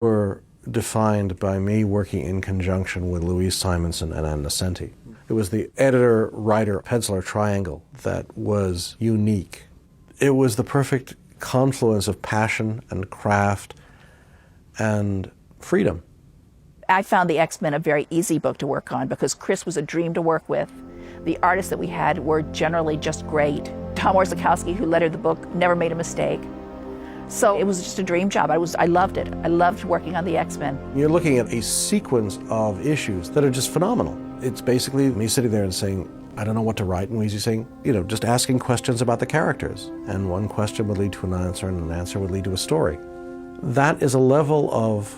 were defined by me working in conjunction with Louise Simonson and Ann Nocenti. It was the editor-writer-penciler triangle that was unique. It was the perfect confluence of passion and craft and freedom. I found the X-Men a very easy book to work on because Chris was a dream to work with. The artists that we had were generally just great. Tom Orzechowski, who lettered the book, never made a mistake. So it was just a dream job. I loved it. I loved working on the X-Men. You're looking at a sequence of issues that are just phenomenal. It's basically me sitting there and saying, I don't know what to write, and Weezy saying, just asking questions about the characters. And one question would lead to an answer, and an answer would lead to a story. That is a level of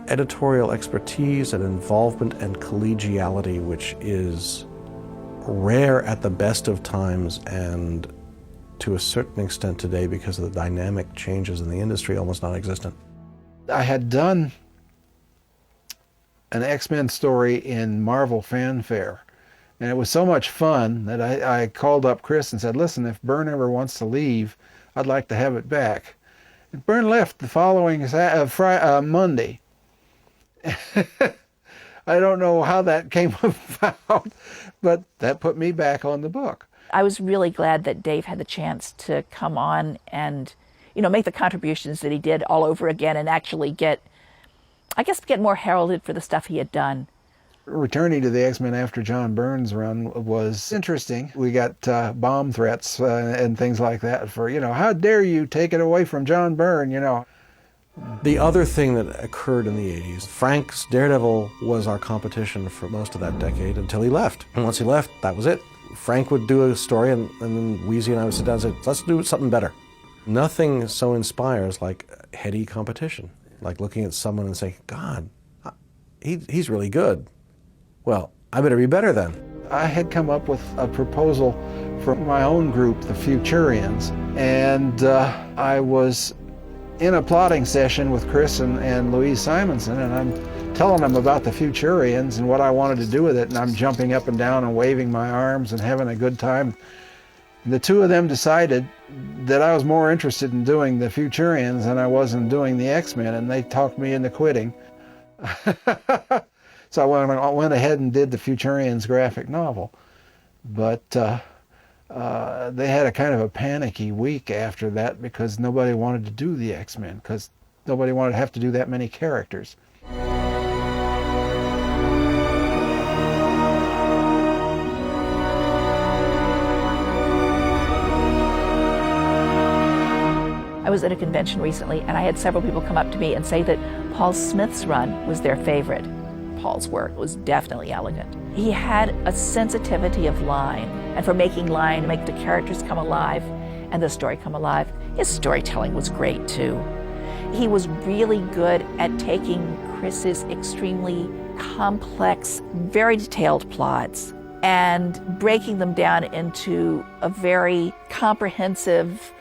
editorial expertise and involvement and collegiality which is rare at the best of times, and to a certain extent today, because of the dynamic changes in the industry, almost non-existent. I had done an X-Men story in Marvel Fanfare, and it was so much fun that I called up Chris and said, listen, if Byrne ever wants to leave, I'd like to have it back. And Byrne left the following Monday. I don't know how that came about, but that put me back on the book. I was really glad that Dave had the chance to come on and, make the contributions that he did all over again and actually get more heralded for the stuff he had done. Returning to the X-Men after John Byrne's run was interesting. We got bomb threats and things like that for, how dare you take it away from John Byrne, The other thing that occurred in the 80s, Frank's Daredevil was our competition for most of that decade until he left. And once he left, that was it. Frank would do a story, and then Weezy and I would sit down and say, let's do something better. Nothing so inspires like heady competition, like looking at someone and saying, God, he's really good. Well, I better be better then. I had come up with a proposal for my own group, the Futurians, and I was in a plotting session with Chris and Louise Simonson, and I'm telling them about the Futurians and what I wanted to do with it, and I'm jumping up and down and waving my arms and having a good time. And the two of them decided that I was more interested in doing the Futurians than I was in doing the X-Men, and they talked me into quitting. So I went ahead and did the Futurians graphic novel. But they had a kind of a panicky week after that because nobody wanted to do the X-Men, because nobody wanted to have to do that many characters. I was at a convention recently, and I had several people come up to me and say that Paul Smith's run was their favorite. Paul's work was definitely elegant. He had a sensitivity of line, and for making line to make the characters come alive and the story come alive, his storytelling was great too. He was really good at taking Chris's extremely complex, very detailed plots and breaking them down into a very comprehensive